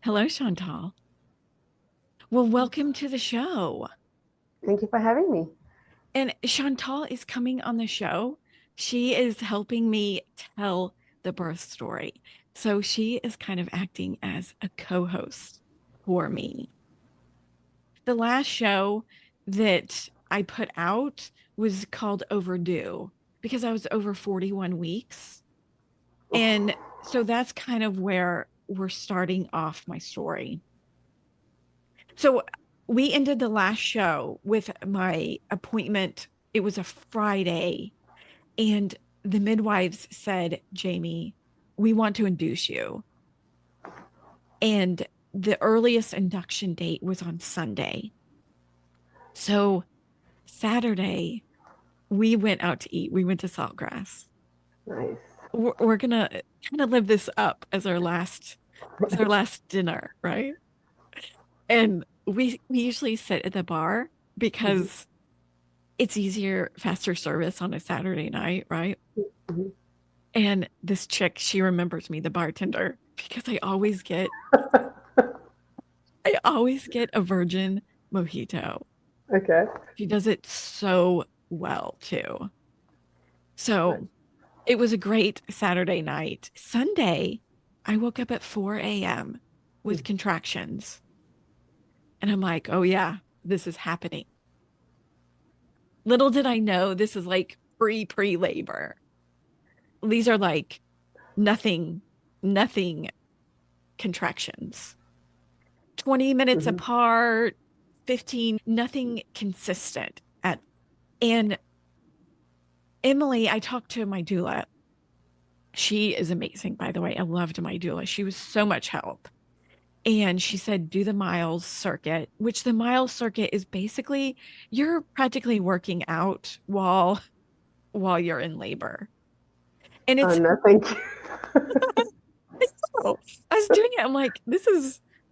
Hello, Chantal. Well, welcome to the show. Thank you for having me. And Chantal is coming on the show. She is helping me tell the birth story. So she is kind of acting as a co-host for me. The last show that I put out was called Overdue because I was over 41 weeks. And so that's kind of where we're starting off my story. So we ended the last show with my appointment. It was a Friday, and the midwives said, Jamie, we want to induce you. And the earliest induction date was on Sunday. So Saturday, we went out to eat. We went to Saltgrass. Nice. We're gonna kind of live this up as our last dinner, right? And we usually sit at the bar Mhm, because it's easier, faster service on a Saturday night, right? mhm. And this chick, she remembers me, the bartender, because I always get a virgin mojito. Okay. She does it so well too. Nice. So it was a great Saturday night. Sunday, I woke up at 4 a.m. with Mm. contractions. And I'm like, oh yeah, this is happening. Little did I know this is like pre-labor. These are like nothing contractions. 20 minutes Mhm. apart, 15, nothing consistent at. And Emily, I talked to my doula. She is amazing, by the way. I loved my doula. She was so much help. And she said, do the miles circuit, which the miles circuit is basically you're practically working out while you're in labor. And Oh, it's no, thank you. oh, I was doing it. I'm like,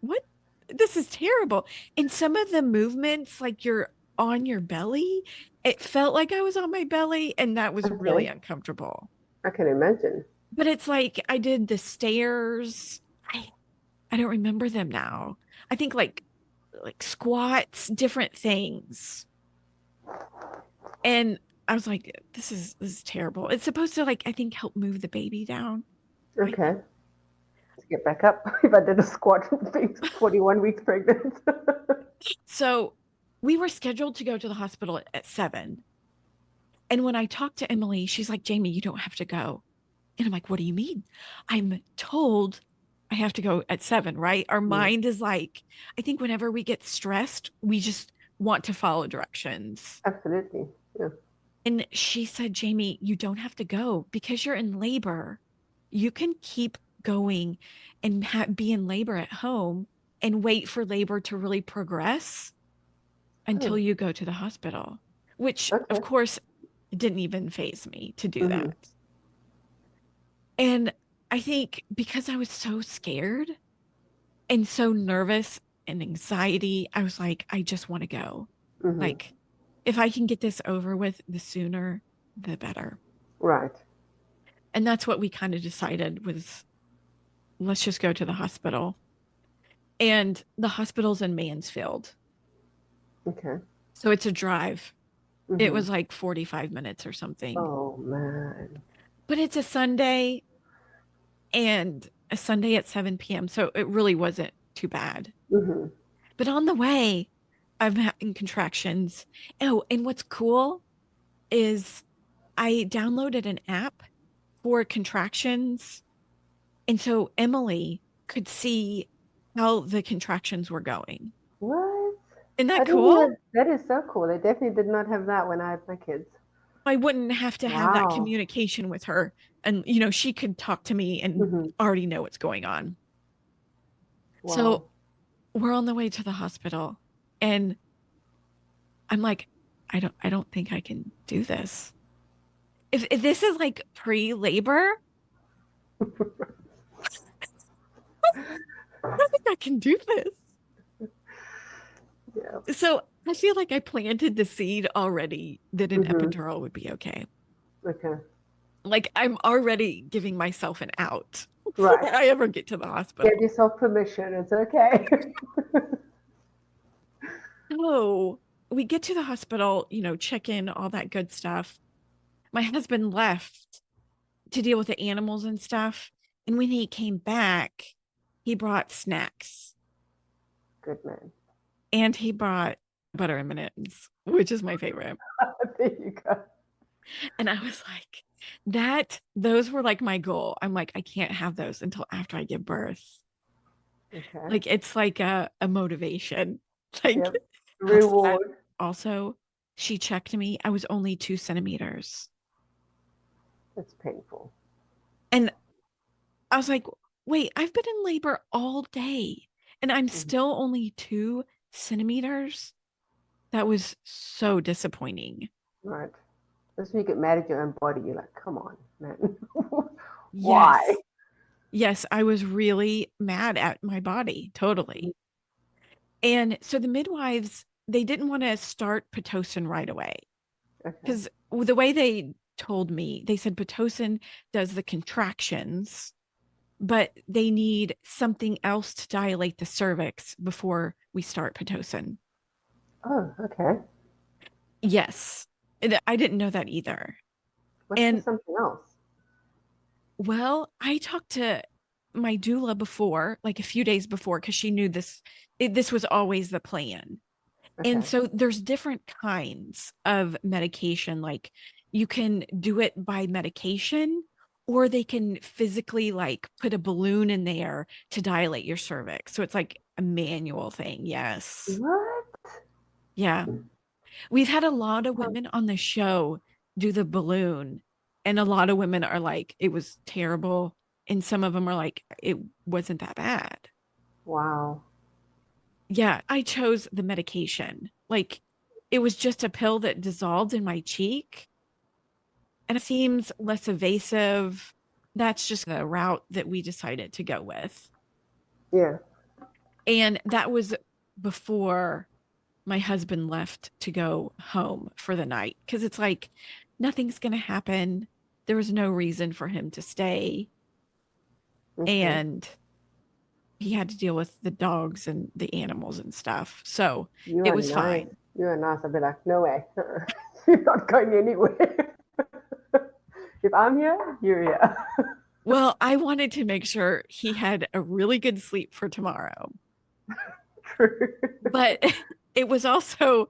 what? This is terrible. And some of the movements, like you're on your belly, it felt like I was on my belly, and that was really Okay. uncomfortable. I can imagine. But it's like I did the stairs. I don't remember them now. I think like squats, different things. And I was like, this is terrible. It's supposed to like, I think help move the baby down. I Okay. To get back up, if I did a squat being 41 weeks pregnant. So we were scheduled to go to the hospital at 7. And when I talked to Emily, she's like, Jamie, you don't have to go. And I'm like, what do you mean? I'm told I have to go at 7, right? Our Yeah, mind is like, I think whenever we get stressed, we just want to follow directions. absolutely. Yeah. And she said, Jamie, you don't have to go because you're in labor. You can keep going and be in labor at home and wait for labor to really progress until Oh, you go to the hospital, which of okay. course didn't even phase me to do Hmm. that. And I think because I was so scared and so nervous and anxiety, I was like, I just want to go. Hmm. Like, if I can get this over with, the sooner, the better. Right. And that's what we kind of decided was let's just go to the hospital. And the hospital's in Mansfield. Okay. So it's a drive. It Hmm. was like 45 minutes or something. Oh, man. But it's a Sunday at 7 p.m. So it really wasn't too bad. Hmm. But on the way, I'm having contractions. Oh, and what's cool is I downloaded an app for contractions. And so Emily could see how the contractions were going. What? Isn't I that didn't cool? even, that is so cool. They definitely did not have that when I had my kids. I wouldn't have to have that Wow. communication with her. And, she could talk to me and Hmm. already know what's going on. So Wow. we're on the way to the hospital. And I'm like, I don't think I can do this. If this is like pre-labor, I don't think I can do this. Yeah. So I feel like I planted the seed already that an Hmm. epidural would be okay. Okay. Like I'm already giving myself an out. before Right. I ever get to the hospital. Give yourself permission. It's okay. So we get to the hospital, check in, all that good stuff. My husband left to deal with the animals and stuff. And when he came back, he brought snacks Good man. and he brought butter M&Ms, which is my favorite. There you go. And I was like, those were like my goal. I'm like, I can't have those until after I give birth. Okay. Like, it's like a motivation. Like, Yep. how sad. Reward. Also, she checked me. I was only 2 centimeters. It's painful. And I was like, wait, I've been in labor all day and I'm Mhm. still only 2 centimeters. That was so disappointing. Right. That's when you get mad at your own body. You're like, come on, man. Why? Yes. Yes, I was really mad at my body, Mhm. totally. And so the midwives, they didn't want to start Pitocin right away Okay. because the way they told me, they said Pitocin does the contractions, but they need something else to dilate the cervix before we start Pitocin. Oh, okay. Yes. And I didn't know that either. What's the And something else? well, I talked to my doula before, like a few days before, because she knew this was always the plan. And Okay. so there's different kinds of medication. Like you can do it by medication, or they can physically like put a balloon in there to dilate your cervix. So it's like a manual thing. Yes. What? Yeah. We've had a lot of women on the show do the balloon, and a lot of women are like, it was terrible. And some of them are like, it wasn't that bad. Wow. Yeah, I chose the medication. Like it was just a pill that dissolved in my cheek and it seems less evasive. That's just the route that we decided to go with. Yeah. And that was before my husband left to go home for the night because it's like nothing's going to happen. There was no reason for him to stay. Okay. And he had to deal with the dogs and the animals and stuff. So You it are was nice. fine. You are nice. I'd be like, no way. You're not going anywhere. If I'm here, you're here. Well, I wanted to make sure he had a really good sleep for tomorrow. True. But I was also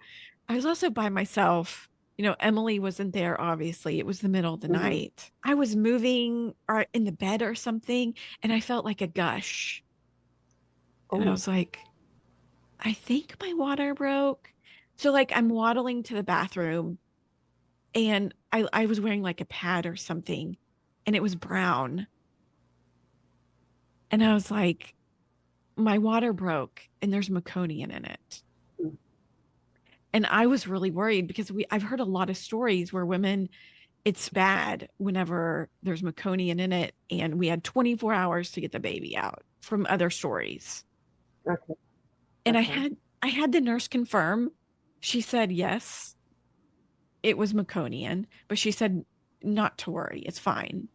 by myself. Emily wasn't there, obviously. It was the middle of the Hmm. night. I was moving or in the bed or something, and I felt like a gush. And I Oh, was like, I think my water broke. So like I'm waddling to the bathroom and I was wearing like a pad or something and it was brown. And I was like, my water broke and there's meconium in it. And I was really worried because I've heard a lot of stories where women, it's bad whenever there's meconium in it. And we had 24 hours to get the baby out from other stories. okay. And Okay. I had the nurse confirm. She said yes, it was meconium, but she said not to worry, it's fine.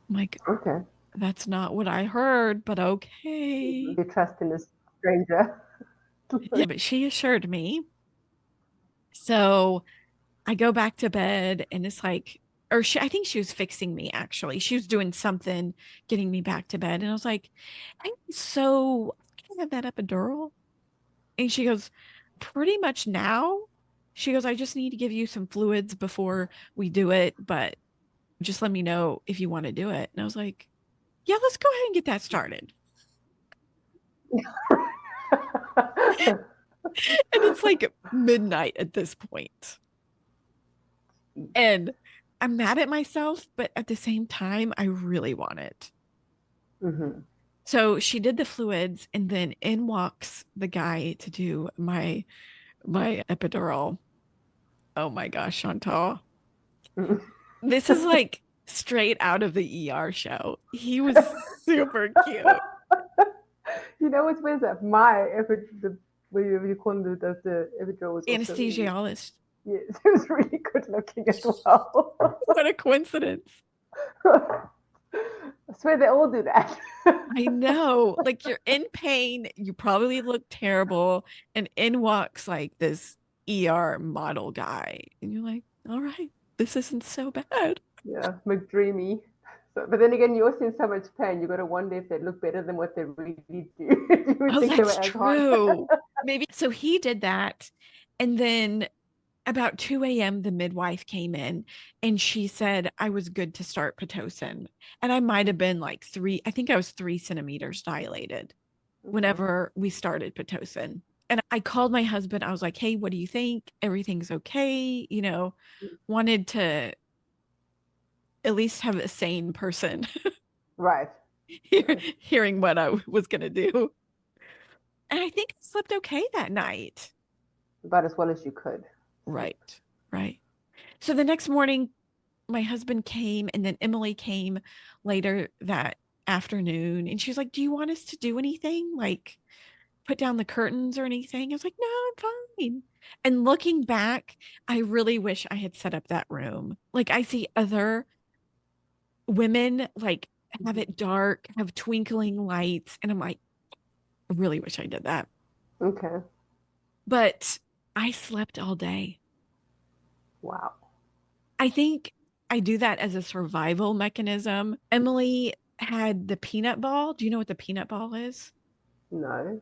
I'm like, Okay. that's not what I heard, but okay. You trust in this stranger. Yeah, but she assured me. So I go back to bed and it's like, I think she was fixing me actually. She was doing something, getting me back to bed. And I was like, so can I have that epidural? And she goes, pretty much now. She goes, I just need to give you some fluids before we do it, but just let me know if you want to do it. And I was like, yeah, let's go ahead and get that started. And it's like midnight at this point. And I'm mad at myself, but at the same time, I really want it. Hmm. So she did the fluids, and then in walks the guy to do my epidural. Oh my gosh, Chantal. This is like straight out of the ER show. He was super cute. You know what's weird? That my whatever you call them, the epidural was also really, Anesthesiologist. yes, it was really good looking as well. What a coincidence. I swear they all do that. I know, like you're in pain, you probably look terrible, and in walks like this ER model guy, and you're like, all right, this isn't so bad. Yeah, McDreamy. So, but then again, you're also in so much pain. You got to wonder if they look better than what they really do. You would Oh, think they were that's as hard. true. Maybe so he did that, and then about 2 a.m., the midwife came in and she said I was good to start Pitocin. And I might have been like I think I was 3 centimeters dilated Okay. whenever we started Pitocin. And I called my husband. I was like, hey, what do you think? Everything's okay. Wanted to at least have a sane person Right. Right. hearing what I was going to do. And I think I slept okay that night. About as well as you could sleep. Right. Right. So the next morning, my husband came and then Emily came later that afternoon and she was like, do you want us to do anything? Like put down the curtains or anything? I was like, no, I'm fine. And looking back, I really wish I had set up that room. Like I see other women like have Mhm. it dark, have twinkling lights. And I'm like, I really wish I did that. Okay. But I slept all day. Wow. I think I do that as a survival mechanism. Emily had the peanut ball. Do you know what the peanut ball is? No.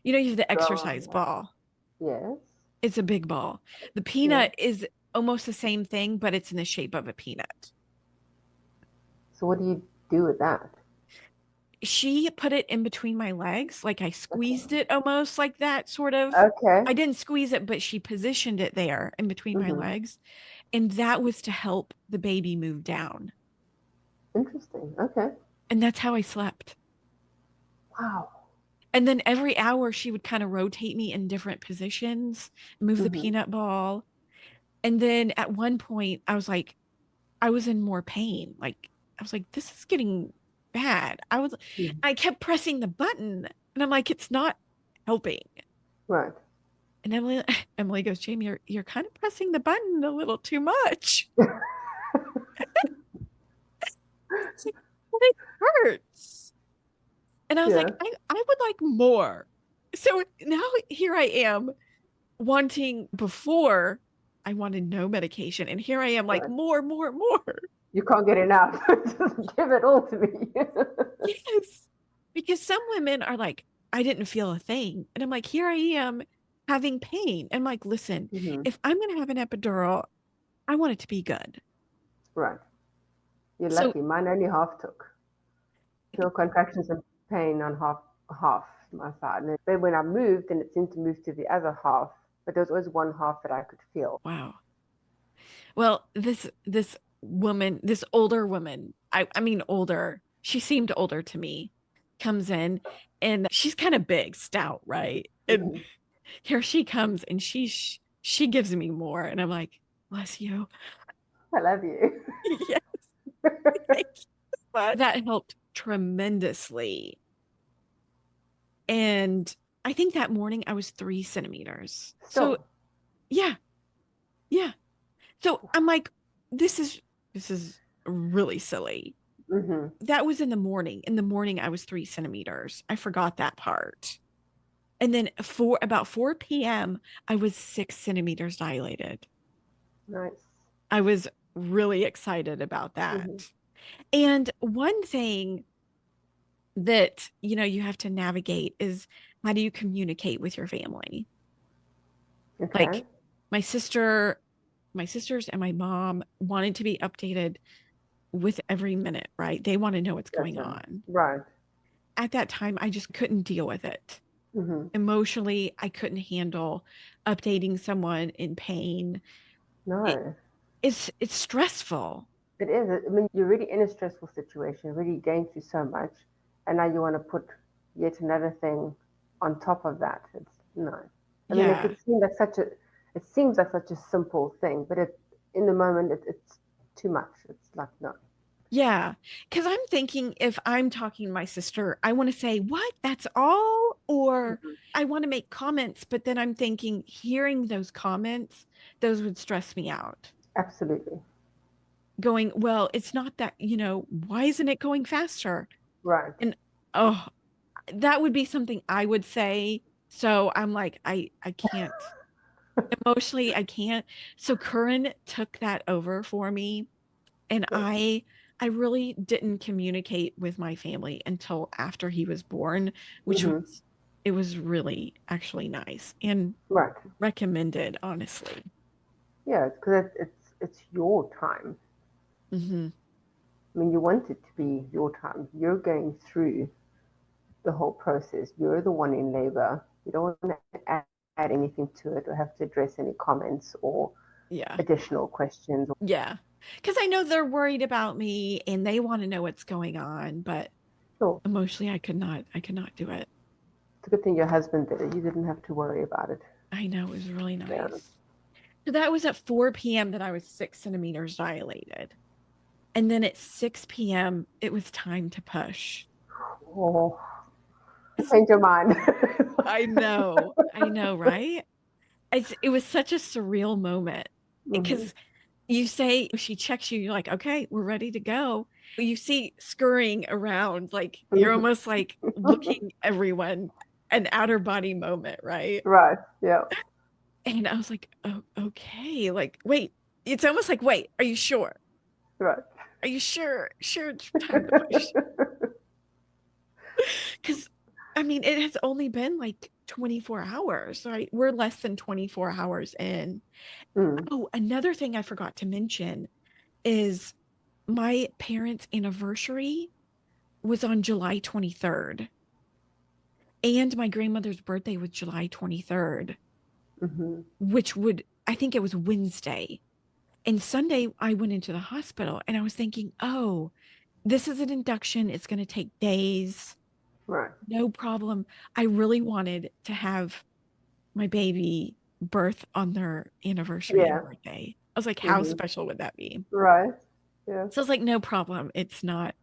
You have the Go on. exercise ball. Yes. It's a big ball. The Yes. peanut is almost the same thing, but it's in the shape of a peanut. So what do you do with that? She put it in between my legs, like I squeezed Okay. it almost like that, sort of. Okay. I didn't squeeze it, but she positioned it there in between my Mm-hmm. legs. And that was to help the baby move down. Interesting. Okay. And that's how I slept. Wow. And then every hour she would kind of rotate me in different positions, move the Mm-hmm. peanut ball. And then at one point I was like, I was in more pain. Like I was like, this is getting bad. Mm-hmm. I kept pressing the button and I'm like, it's not helping. Right. And Emily goes, Jamie, you're kind of pressing the button a little too much. It's like, but it hurts. And I was Yeah. like, I would like more. So now here I am before I wanted no medication. And here I am like Right. more, more, more. You can't get enough. Just give it all to me. Yes. Because some women are like, I didn't feel a thing. And I'm like, here I am having pain. And I'm like, listen, Mm-hmm. if I'm going to have an epidural, I want it to be good. Right. You're So, lucky. Mine only half took. Feel contractions and pain on half my side. And then when I moved, then it seemed to move to the other half. But there was always one half that I could feel. wow. Well, this woman, this older woman, I mean older, she seemed older to me, comes in and she's kind of big, stout, right? And Mm-hmm. here she comes and she gives me more and I'm like, bless you. I love you. Yes, thank you. But that helped tremendously. And I think that morning I was 3 centimeters. So Still. yeah, yeah. So I'm like, this is really silly. Mm-hmm. That was in the morning. In the morning, I was 3 centimeters. I forgot that part. And then for about 4 p.m., I was 6 centimeters dilated. Nice. I was really excited about that. Mm-hmm. And one thing that you have to navigate is how do you communicate with your family? Okay. Like my sister, my sisters and my mom wanted to be updated with every minute, right? They want to know what's going Gotcha. on. Right. At that time, I just couldn't deal with it. Mm-hmm. Emotionally, I couldn't handle updating someone in pain. It, No. it's stressful. It is. I mean, you're really in a stressful situation, really going through so much, and now you want to put yet another thing on top of that. It's no. I mean, Yeah. it seems like such a simple thing, but in the moment, it's too much. It's like no. Yeah. Because I'm thinking if I'm talking to my sister, I want to say, what? That's all? Or Mhm. I want to make comments, but then I'm thinking hearing those comments, those would stress me out. Absolutely. going, well, it's not that, why isn't it going faster? Right. And oh, that would be something I would say. So I'm like, I can't. Emotionally, I can't. So Curran took that over for me, and Good. I really didn't communicate with my family until after he was born, which Hmm. was it was really actually nice and Right. recommended, honestly. Yeah, because it's your time. Hmm. I mean, you want it to be your time. You're going through the whole process. You're the one in labor. You don't want to add anything to it or have to address any comments or Yeah. additional questions. Yeah. Because I know they're worried about me and they want to know what's going on, but Sure, emotionally I could not do it. it's a good thing your husband did it. You didn't have to worry about it. I know it was really Yeah. nice. So that was at 4 p.m. that I was 6 centimeters dilated. And then at 6 p.m., it was time to push. Oh, change your mind. I know, right? It was such a surreal moment Hmm. because you say she checks you, you're like, okay, we're ready to go. You see scurrying around, like you're Hmm. almost like looking everyone an outer body moment, right? Right. Yeah. And I was like, oh, okay, like wait, it's almost like, wait, are you sure? Right. Are you sure? Sure, it's time to push. Because I mean, it has only been like 24 hours, right? We're less than 24 hours in. Mm. Oh, another thing I forgot to mention is my parents' anniversary was on July 23rd, and my grandmother's birthday was July 23rd, Hmm. which would, I think it was Wednesday. And Sunday, I went into the hospital and I was thinking, oh, this is an induction. It's going to take days. Right. No problem. I really wanted to have my baby birth on their anniversary and Yeah. birthday. I was like, how Hmm. special would that be? Right. Yeah. So I was like, no problem. It's not,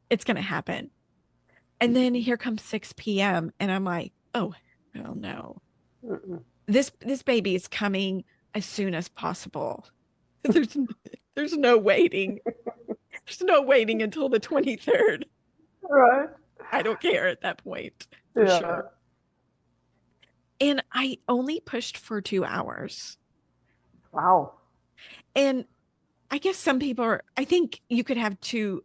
it's going to happen. And then here comes 6 p.m. and I'm like, oh, hell no. Mm-mm. This baby is coming as soon as possible. There's there's no waiting. There's no waiting until the 23rd. Right. I don't care at that point, for Yeah. sure. And I only pushed for 2 hours. Wow. And I guess some people are, I think you could have two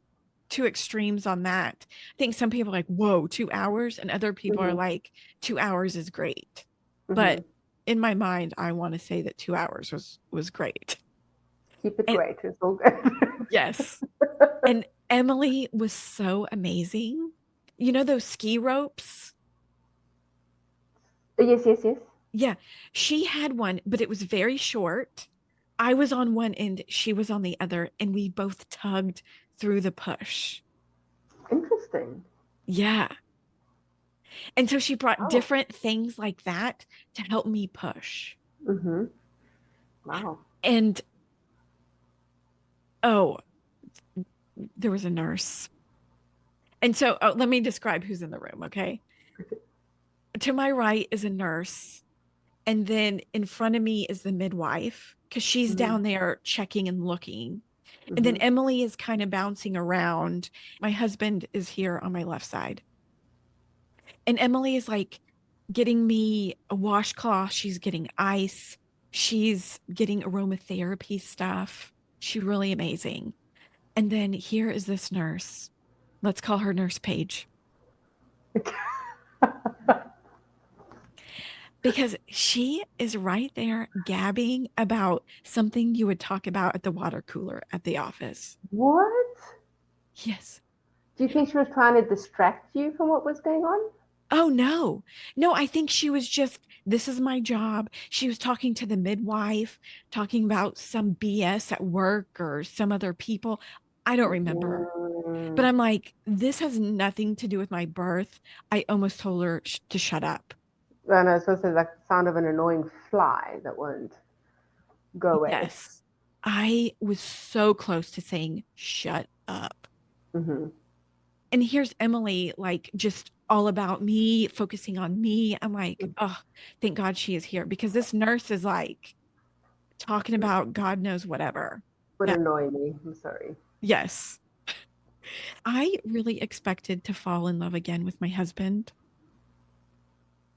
extremes on that. I think some people are like, whoa, 2 hours, and other people are Hmm. like, 2 hours is great. But Hmm. in my mind, I want to say that 2 hours was great. Keep it And great. It's all good. yes. And Emily was so amazing. You know those ski ropes? Yes, yes, yes. Yeah, she had one, but it was very short. I was on one end, she was on the other, and we both tugged through the push. Interesting. Yeah. And so she brought Wow. different things like that to help me push. Hmm. Wow. And oh, there was a nurse. And so let me describe who's in the room, okay? To my right is a nurse. And then in front of me is the midwife because she's Hmm. down there checking and looking. And then Hmm. Emily is kind of bouncing around. My husband is here on my left side. And Emily is like getting me a washcloth. She's getting ice. She's getting aromatherapy stuff. She's really amazing. And then here is this nurse. Let's call her Nurse Paige because she is right there gabbing about something you would talk about at the water cooler at the office. What? Yes. Do you think she was trying to distract you from what was going on? Oh, no. No, I think she was just, this is my job. She was talking to the midwife, talking about some BS at work or some other people. I don't remember. But Mm. I'm like, this has nothing to do with my birth. I almost told her to shut up. And I was supposed to like the sound of an annoying fly that won't go away. Yes. I was so close to saying, shut up. Hmm. And here's Emily, like, just all about me, focusing on me. I'm like, oh, thank God she is here because this nurse is like, talking about God knows whatever. Would That, annoy me. I'm sorry. yes. I really expected to fall in love again with my husband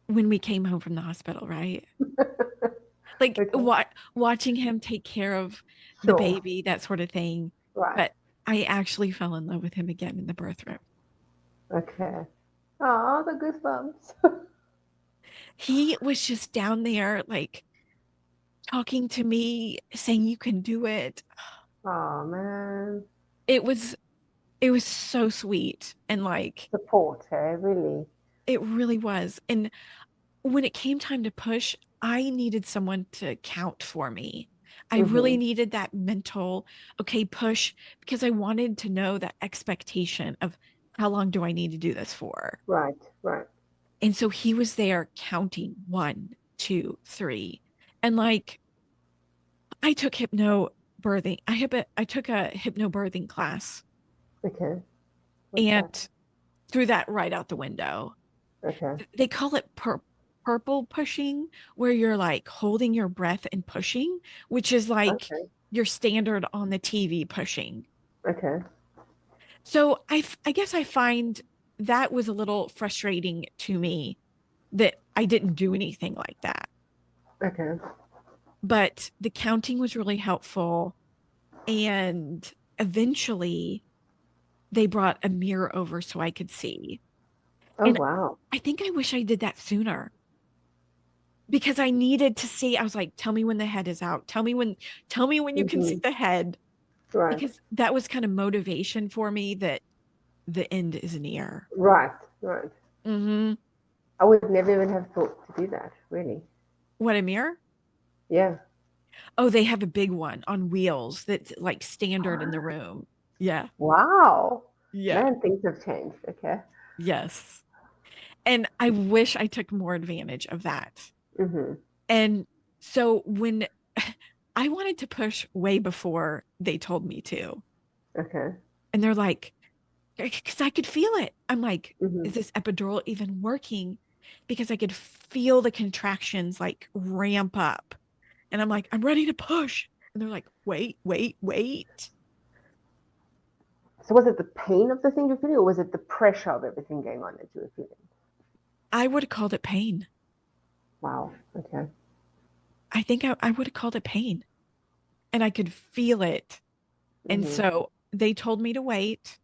when we came home from the hospital, right? Like Okay. watching him take care of the Sure. baby, that sort of thing. Right. But I actually fell in love with him again in the birth room. Okay. Oh, the goosebumps. He was just down there, like talking to me, saying, "You can do it." Oh man. It was it was so sweet, and like Support, eh? Really. it really was. And when it came time to push, I needed someone to count for me. I really Mm-hmm. needed that mental, okay, push, because I wanted to know that expectation of how long do I need to do this for? Right, right. And so he was there counting one, two, three. And like I took hypnobirthing. I took a hypnobirthing class Okay. What's that? and threw that right out the window. Okay. They call it purple pushing, where you're like holding your breath and pushing, which is like Okay. your standard on the TV pushing. Okay. So I guess I find that was a little frustrating to me that I didn't do anything like that. Okay. But the counting was really helpful. And eventually they brought a mirror over so I could see. Oh And wow. I think I wish I did that sooner because I needed to see. I was like, tell me when the head is out. Tell me when you can see Mm-hmm. the head. Right. Because that was kind of motivation for me that the end is near. Right. Right. Hmm. I would never even have thought to do that, really. What, a mirror? Yeah. Oh, they have a big one on wheels that's like standard in the Ah, room. Yeah. wow. Yeah. Man, things have changed. Okay. Yes. And I wish I took more advantage of that. Mm-hmm. And so when I wanted to push way before they told me to, Okay. and they're like, because I could feel it. I'm like, Mm-hmm. is this epidural even working? Because I could feel the contractions like ramp up. And I'm like, I'm ready to push. And they're like, wait, wait, wait. So was it the pain of the thing you're feeling, or was it the pressure of everything going on that you were feeling? I would have called it pain. Wow. Okay. I think I would have called it pain. And I could feel it. And Mm-hmm. so they told me to wait.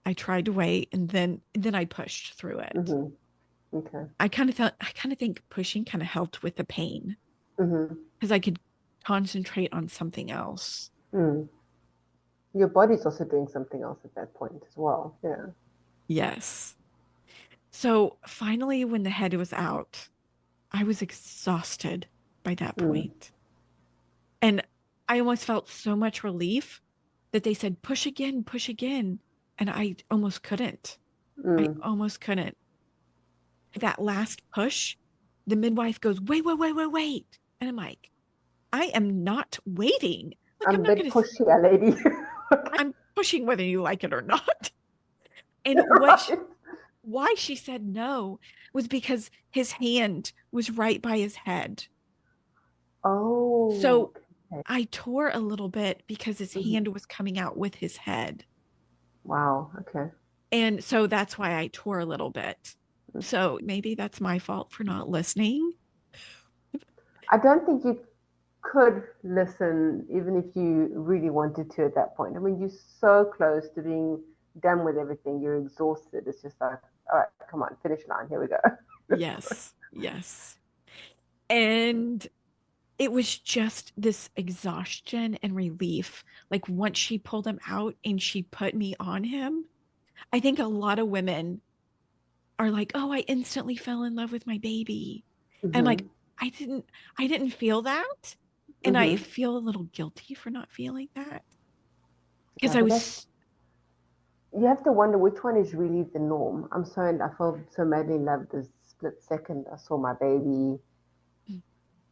I tried to wait and then I pushed through it. Mm-hmm. Okay. I kind of think pushing kind of helped with the pain Mm-hmm. because I could concentrate on something else. Mm. Your body's also doing something else at that point as well. Yeah. Yes. So finally, when the head was out, I was exhausted by that Mm. point. And I almost felt so much relief that they said, push again, push again. And I almost couldn't. I Mm. almost couldn't. That last push, the midwife goes, wait, wait, wait, wait, wait. And I'm like, I am not waiting. Like, I'm I'm a not bit going to, pushy, lady. I'm pushing whether you like it or not. And Right. why she said no was because his hand was right by his head. Oh, So okay. I tore a little bit because his Mhm. hand was coming out with his head. Wow. Okay. And so that's why I tore a little bit. So maybe that's my fault for not listening. I don't think you could listen even if you really wanted to at that point. I mean, you're so close to being done with everything. You're exhausted. It's just like, all right, come on, finish line. Here we go. Yes, yes. And it was just this exhaustion and relief. Like once she pulled him out and she put me on him, I think a lot of women are like, "Oh, I instantly fell in love with my baby." And like Hmm. I didn't I didn't feel that. And I Hmm. feel a little guilty for not feeling that because Yeah, I but that's, was you have to wonder which one is really the norm. I felt so madly in love the split second I saw my baby.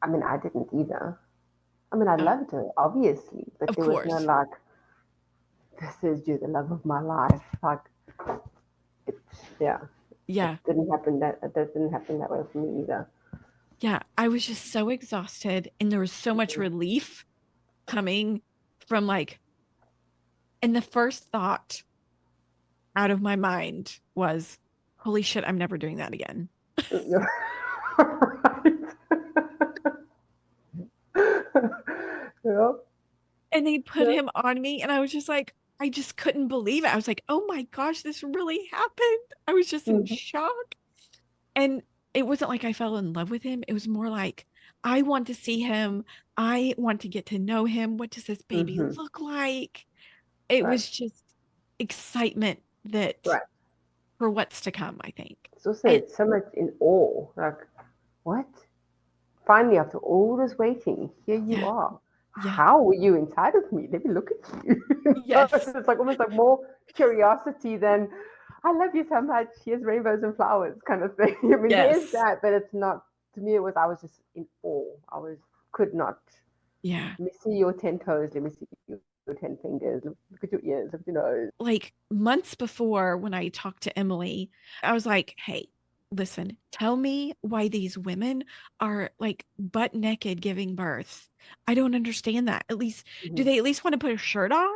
I mean, I didn't either. I mean, I uh, loved her, obviously, but of there was no course. like, this is you, the love of my life. Like, it, yeah, Yeah. that didn't happen that way for me either. Yeah, I was just so exhausted and there was so much relief coming. from like, and the first thought out of my mind was, holy shit, I'm never doing that again. Yeah. And they put Yeah. him on me, and I was just like, I just couldn't believe it. I was like, oh my gosh, this really happened. I was just in Mhm. shock. And it wasn't like I fell in love with him. It was more like, I want to see him. I want to get to know him. What does this baby Mhm. look like? It Right. was just excitement that Right. for what's to come, I think. It's And also so much in awe. Like, what? Finally, after all this waiting, here you yeah, are. yeah, How were you inside of me? Let me look at you. yes, It's like almost like more curiosity than I love you so much. Here's rainbows and flowers kind of thing. I mean, there is yes, that, but it's not. To me, it was I was just in awe. Could not. yeah. Let me see your 10 toes. Let me see your 10 fingers. Look at your ears. Look at your nose. Like months before when I talked to Emily, I was like, hey, listen, tell me why these women are like butt naked giving birth. I don't understand that. At least, do Mm-hmm. they at least want to put a shirt on?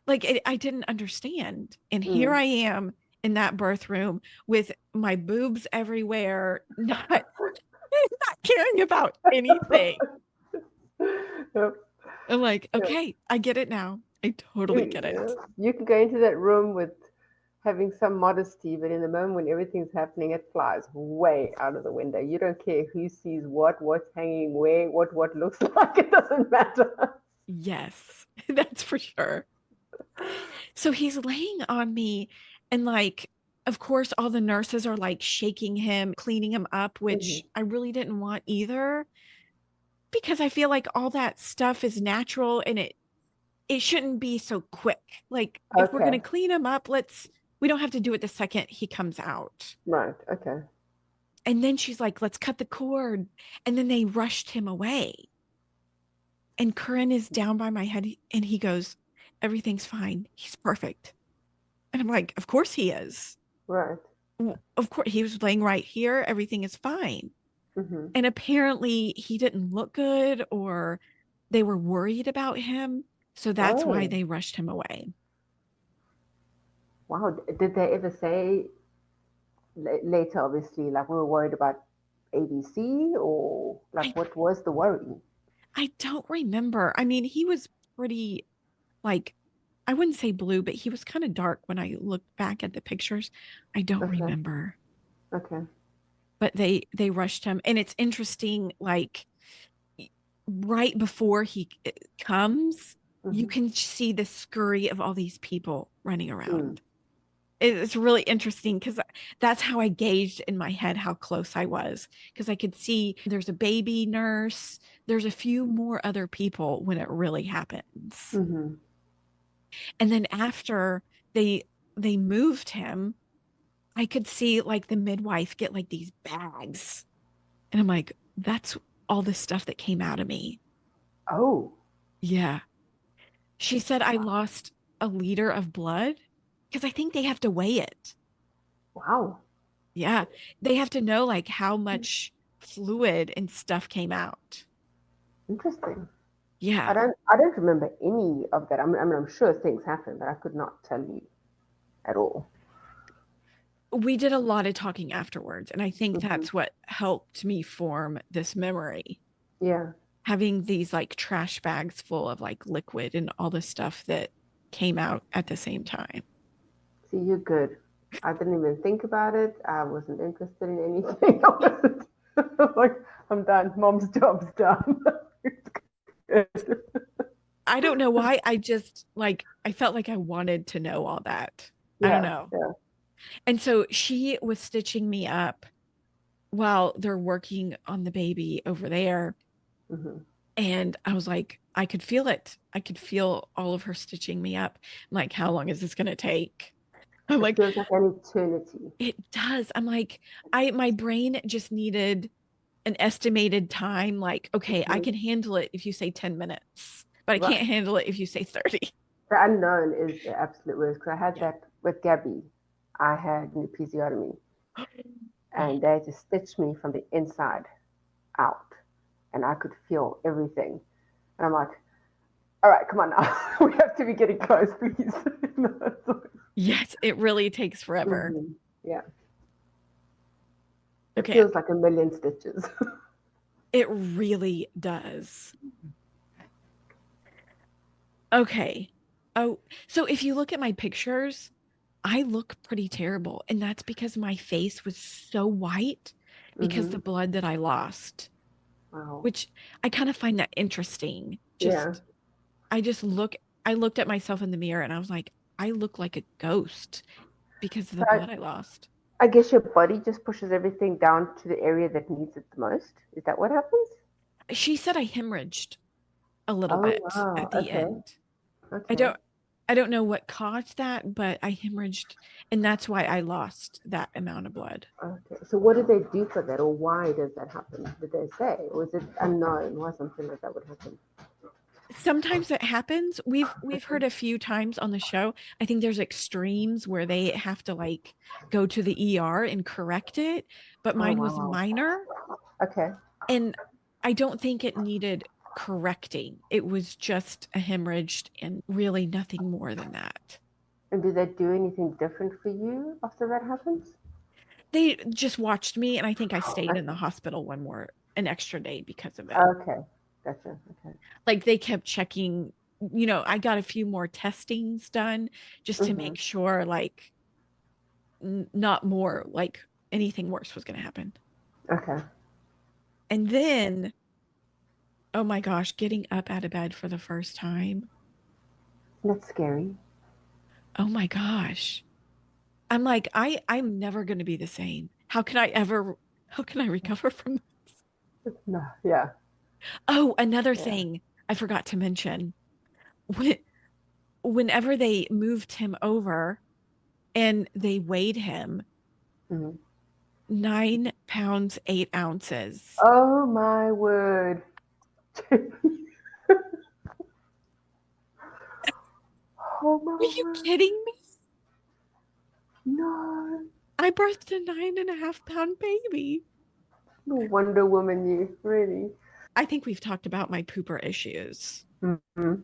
Like, I didn't understand. And here Mm. I am in that birth room with my boobs everywhere, not not caring about anything. Yep. I'm like, Yeah. okay, I get it now. I totally get it. You can go into that room with having some modesty, but in the moment when everything's happening, it flies way out of the window. You don't care who sees what, what's hanging where, what looks like. It doesn't matter. Yes, that's for sure. So he's laying on me, and like, of course, all the nurses are like shaking him, cleaning him up, Hmm. which I really didn't want either because I feel like all that stuff is natural and it shouldn't be so quick. Like if we're going to Okay. clean him up, we don't have to do it the second he comes out. Right. Okay. And then she's like, let's cut the cord. And then they rushed him away. And Curran is down by my head and he goes, everything's fine. He's perfect. And I'm like, of course he is. Right. Of course, he was laying right here. Everything is fine. Hmm. And apparently he didn't look good or they were worried about him. So that's why Oh, they rushed him away. wow. Did they ever say later, obviously, like we were worried about ABC or I like what was the worry? I don't remember. I mean, he was pretty like I wouldn't say blue, but he was kind of dark when I looked back at the pictures. I don't Okay. remember. Okay. But they rushed him and it's interesting like right before he comes, you Hmm. can see the scurry of all these people running Mm. around. It's really interesting because that's how I gauged in my head how close I was because I could see there's a baby nurse, there's a few more other people when it really happens. Hmm. And then after they they moved him, I could see like the midwife get like these bags. And I'm like, that's all the stuff that came out of me. Oh, Yeah. She said I lost a liter of blood because I think they have to weigh it. wow. Yeah. They have to know like how much fluid and stuff came out. Interesting. Yeah. I don't remember any of that. I mean, I'm sure things happened, but I could not tell you at all. We did a lot of talking afterwards. And I think Hmm. that's what helped me form this memory. Yeah. Having these like trash bags full of like liquid and all the stuff that came out at the same time. See, you're good. I didn't even think about it. I wasn't interested in anything. I wasn't like, I'm done. Mom's job's done. It's good. I don't know why. I just like, I felt like I wanted to know all that. I don't Yeah. know. Yeah. And so she was stitching me up while they're working on the baby over there. Hmm. And I was like, I could feel it. I could feel all of her stitching me up. I'm like, how long is this going to take? I'm It like, feels like an eternity. it does. I'm like, my brain just needed an estimated time. Like, okay, I Hmm. can handle it if you say 10 minutes, but I Right. can't handle it if you say 30. The unknown is the absolute worst because I had Yeah. that with Gabby. I had an episiotomy and they just stitched me from the inside out and I could feel everything. And I'm like, All right, come on now. We have to be getting close, please. Yes, it really takes forever. Mm-hmm. Yeah. It Okay, feels like a million stitches. it really does. Okay. Oh, so if you look at my pictures, I look pretty terrible. And that's because my face was so white because Mm-hmm. the blood that I lost, Wow. which I kind of find that interesting. Yeah. I just look, I looked at myself in the mirror and I was like, I look like a ghost because of So the blood I lost. I guess your body just pushes everything down to the area that needs it the most. Is that what happens? She said I hemorrhaged a little Oh, bit wow. at the Okay. end. I Okay. don't I don't know what caused that, but I hemorrhaged and that's why I lost that amount of blood. Okay. So what did they do for that, or why does that happen? Did they say? Or is it unknown why something like that would happen? Sometimes it happens. We've heard a few times on the show. I think there's extremes where they have to like go to the ER and correct it, but Oh, mine was wow. minor Okay. and I don't think it needed correcting. It was just a hemorrhage and really nothing more than that. And did they do anything different for you after that happens? They just watched me and I think I stayed in the Okay. hospital an extra day because of it. Okay. Gotcha. Okay. Like they kept checking, I got a few more testings done just to Mm-hmm. make sure like not more like anything worse was going to happen. Okay. And then, oh my gosh, getting up out of bed for the first time. That's scary. Oh my gosh. I'm like, I'm never going to be the same. How can I recover from this? No. Yeah. Oh, another Yeah. thing I forgot to mention. When, whenever they moved him over and they weighed him, Mm-hmm. 9 pounds, 8 ounces. Oh my word. Oh Are my you word. kidding me? No. I birthed a 9.5 pound baby. No Wonder Woman, you really. I think we've talked about my pooper issues. Mm-hmm.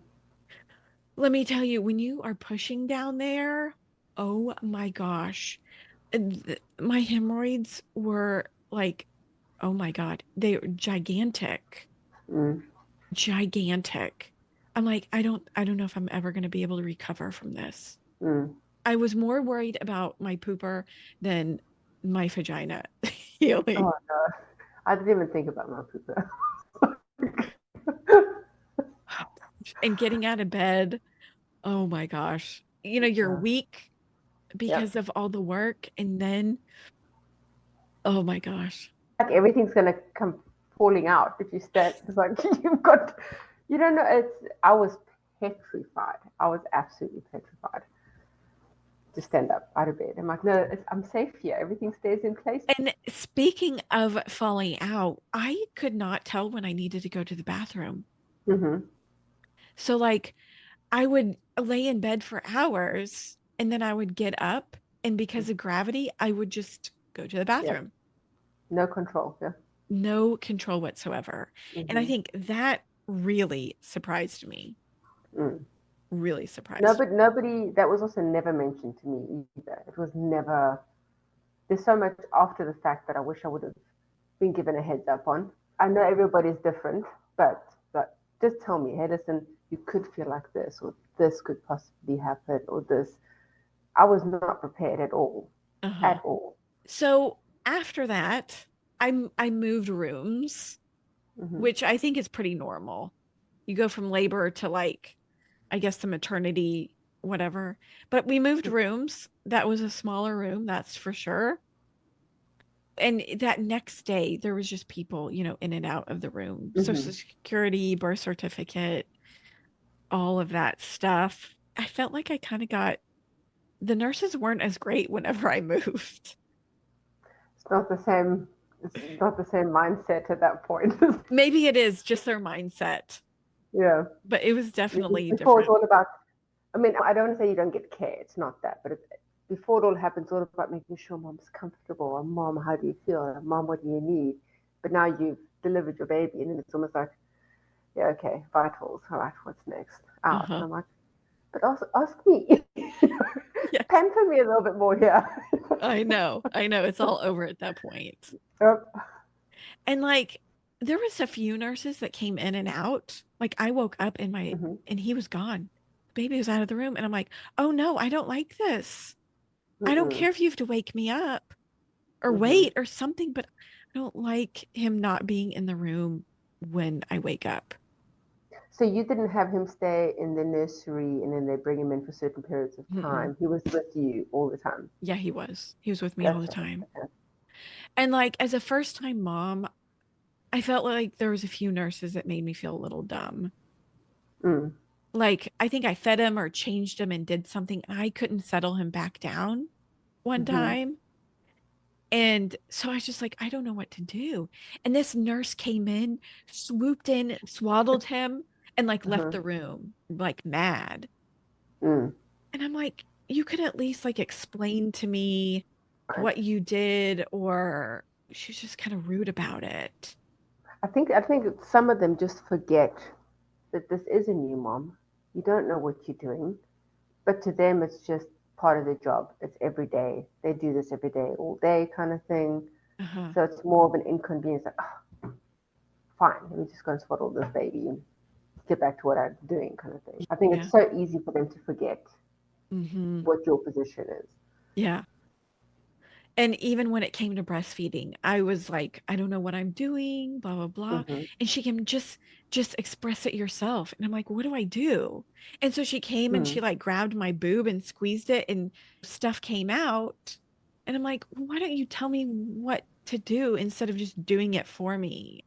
Let me tell you, when you are pushing down there, oh my gosh, my hemorrhoids were like, oh my God, they were gigantic, Mm. gigantic. I'm like, I don't know if I'm ever going to be able to recover from this. Mm. I was more worried about my pooper than my vagina Oh healing. no. I didn't even think about my pooper. And getting out of bed, oh my gosh. You're Yeah. weak because Yep. of all the work. And then, oh my gosh. Like everything's gonna come falling out if you stand. It's like you've got, you don't know. I was petrified. I was absolutely petrified to stand up out of bed. I'm like, no, I'm safe here. Everything stays in place. And speaking of falling out, I could not tell when I needed to go to the bathroom. Mm-hmm. So, like, I would lay in bed for hours and then I would get up. And because of gravity, I would just go to the Yeah. bathroom. No control. Yeah. No control whatsoever. And I Mm-hmm. think that really surprised me. Mm. Really No, surprised but nobody. That was also never mentioned to me either. It was never. There's so much after the fact that I wish I would have been given a heads up on. I know everybody's different, but just tell me, hey, listen, you could feel like this, or this could possibly happen, or this. I was not prepared at all, me. Uh-huh. at all. So after that, I moved rooms, Mm-hmm. which I think is pretty normal. You go from labor to like, I guess the maternity, whatever. But we moved rooms. That was a smaller room, that's for sure. And that next day, there was just people, in and out of the room. Mm-hmm. Social Security, birth certificate, all of that stuff. I felt like I kind of got the nurses weren't as great whenever I moved. It's not the same. It's not the same mindset at that point. Maybe it is just their mindset, Yeah. but it was definitely Before it's different. all about. I mean, I don't want to say you don't get care. It's not that, but before it all happens, it's all about making sure mom's comfortable. Or mom, how do you feel? Or mom, what do you need? But now you've delivered your baby, and then it's almost like Yeah, okay, vitals. All right, what's next? Out. And Uh-huh. I'm like, but ask me. Yes. Pamper me a little bit more here. I know. I know. It's all over at that point. Yep. And like there was a few nurses that came in and out. Like I woke up and my Mm-hmm. and he was gone. The baby was out of the room and I'm like, "Oh no, I don't like this. I don't Mm-mm. care if you have to wake me up or Mm-hmm. wait or something, but I don't like him not being in the room when I wake up." So you didn't have him stay in the nursery and then they bring him in for certain periods of Mm-mm. time. He was with you all the time. Yeah, he was. He was with me all the Gotcha. time. Okay. And like as a first time mom, I felt like there was a few nurses that made me feel a little dumb. Mm. Like I think I fed him or changed him and did something and I couldn't settle him back down one Mm-hmm. time. And so I was just like, I don't know what to do. And this nurse came in, swooped in, swaddled him, and like left Uh-huh. the room, like mad. Mm. And I'm like, you could at least like explain to me what you did, or she's just kind of rude about it. I think some of them just forget that this is a new mom. You don't know what you're doing, but to them it's just part of their job. It's every day. They do this every day, all day kind of thing. Uh-huh. So it's more of an inconvenience. Like, oh, fine, let me just go and swaddle this baby and get back to what I'm doing, kind of thing. I think Yeah. it's so easy for them to forget Hmm. what your position is. Yeah. And even when it came to breastfeeding, I was like, I don't know what I'm doing, blah, blah, blah. Mm-hmm. And she can just express it yourself. And I'm like, what do I do? And so she came and she Mm. like grabbed my boob and squeezed it and stuff came out. And I'm like, why don't you tell me what to do instead of just doing it for me?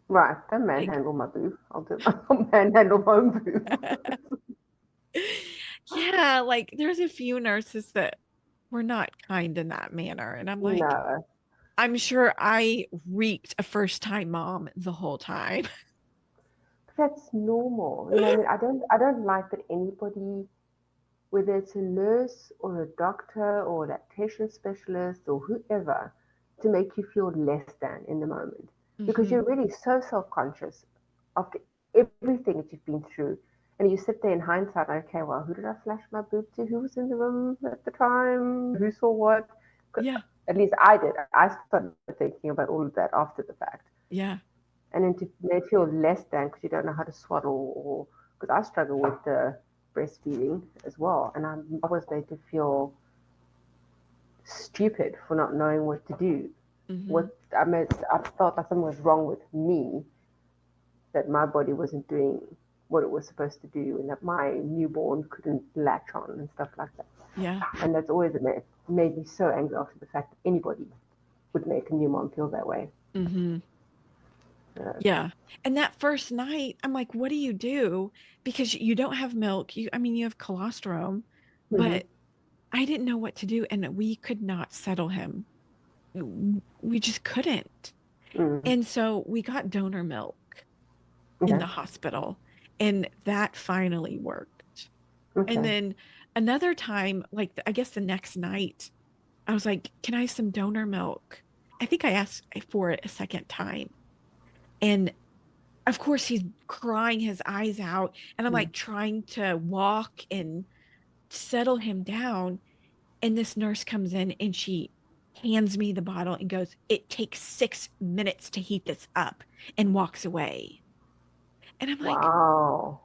Right, don't Like, manhandle my boob. I'll manhandle my own boob. yeah, like there's a few nurses that were not kind in that manner. And I'm like, No, I'm sure I reeked a first time mom the whole time. that's normal. You know, I mean, I don't like that anybody, whether it's a nurse or a doctor or a lactation specialist or whoever, to make you feel less than in the moment. Because Hmm. you're really so self conscious after everything that you've been through. And you sit there in hindsight, okay, well, who did I flash my boob to? Who was in the room at the time? Who saw what? Yeah, At least I did. I started thinking about all of that after the fact. yeah. And then to make feel less than because you don't know how to swaddle or because I struggle with the breastfeeding as well. And I was made to feel stupid for not knowing what to do. Hmm. What I felt like something was wrong with me, that my body wasn't doing what it was supposed to do, and that my newborn couldn't latch on and stuff like that. Yeah. And that's always made me so angry after the fact that anybody would make a new mom feel that way. Hmm. Uh, Yeah. And that first night, I'm like, what do you do? Because you don't have milk. I mean, you have colostrum, mm-hmm, but I didn't know what to do. And we could not settle him. We just couldn't. mm, And so we got donor milk in okay, the hospital, and that finally worked. And okay, then another time, like I guess the next night, I was like, can I have some donor milk? I think I asked for it a second time. And of course, he's crying his eyes out. And I'm mm, like trying to walk and settle him down. And this nurse comes in and she hands me the bottle and goes, "It takes 6 minutes to heat this up," and walks away. And I'm like, wow,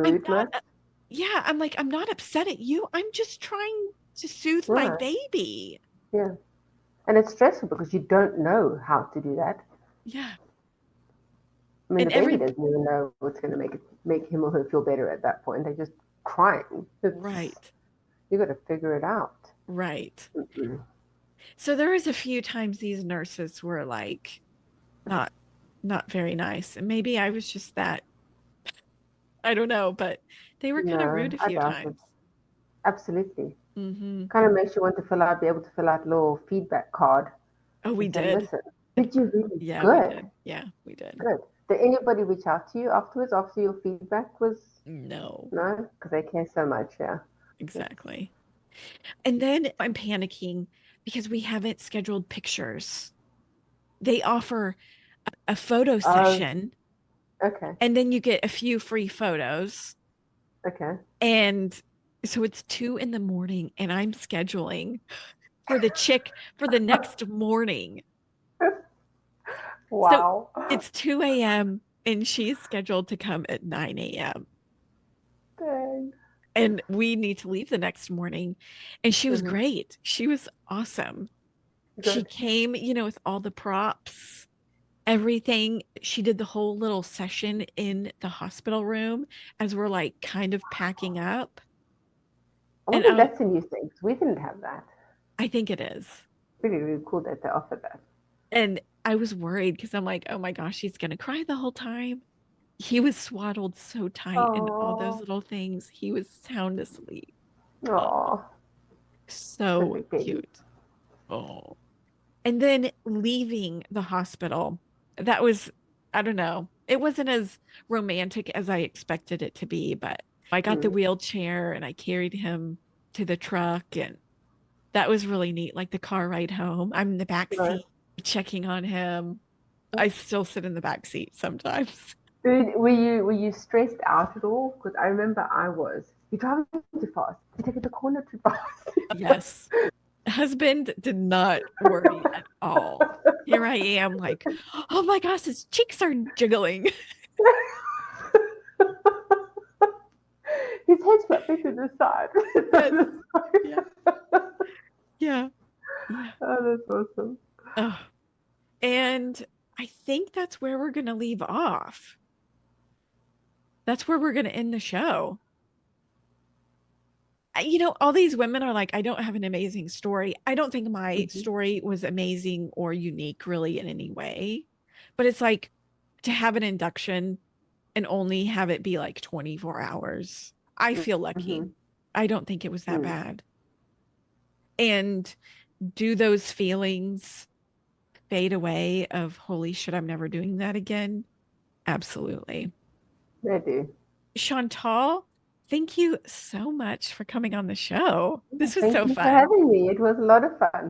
I'm rudeness, not, yeah, I'm like, I'm not upset at you. I'm just trying to soothe my right? baby. Yeah, and it's stressful because you don't know how to do that. Yeah. I mean, And the baby every, doesn't even know what's going to make him or her feel better at that point. They're just crying. It's right, you got to figure it out. right. Mm-mm. So there was a few times these nurses were like, not not very nice. And maybe I was just that, I don't know, but they were kind of No, rude a I few doubt it. times. Absolutely. Hmm. Kind of makes you want to be able to fill out a little feedback card Oh, we and say, did. listen, did you really Yeah, we good? did. Yeah, we did. Good. Did anybody reach out to you afterwards after your feedback was No, no? Because they care so much, yeah. exactly. And then I'm panicking because we haven't scheduled pictures. They offer a photo Oh, session Okay. And then you get a few free photos. Okay. And so it's 2 in the morning and I'm scheduling for the chick for the next morning. So Wow. it's 2 a.m. and she's scheduled to come at 9 a.m. Dang. And we need to leave the next morning. And she was Hmm. great. She was awesome. She Good. came, with all the props, everything. She did the whole little session in the hospital room as we're like kind of packing up. I And wonder if that's a new thing, 'cause we didn't have that. I think it is. Really, really cool that they offer that. And I was worried because I'm like, oh my gosh, she's going to cry the whole time. He was swaddled so tight in all those Oh, little things. He was sound asleep. Oh, oh, so perfect baby. cute. Oh. And then leaving the hospital, that was, I don't know, it wasn't as romantic as I expected it to be, but I got the Mm, wheelchair and I carried him to the truck, and that was really neat. Like the car ride home, I'm in the back no. seat checking on him. I still sit in the back seat sometimes. Were you stressed out at all? Because I remember I was. You're driving too fast. You're taking the corner too fast. Yes. Husband did not worry at all. Here I am, like, oh my gosh, his cheeks are jiggling. His head's flipping to the side. Yes. Yeah. Yeah. Yeah. Oh, that's awesome. Oh, and I think that's where we're going to leave off. That's where we're going to end the show. All these women are like, I don't have an amazing story. I don't think my Hmm. story was amazing or unique really in any way. But it's like to have an induction and only have it be like 24 hours. I feel lucky. Hmm. I don't think it was that Mm. bad. And do those feelings fade away of holy shit, I'm never doing that again? Absolutely. They do. Chantal, thank you so much for coming on the show. This was Thank so you for fun. having me. It was a lot of fun.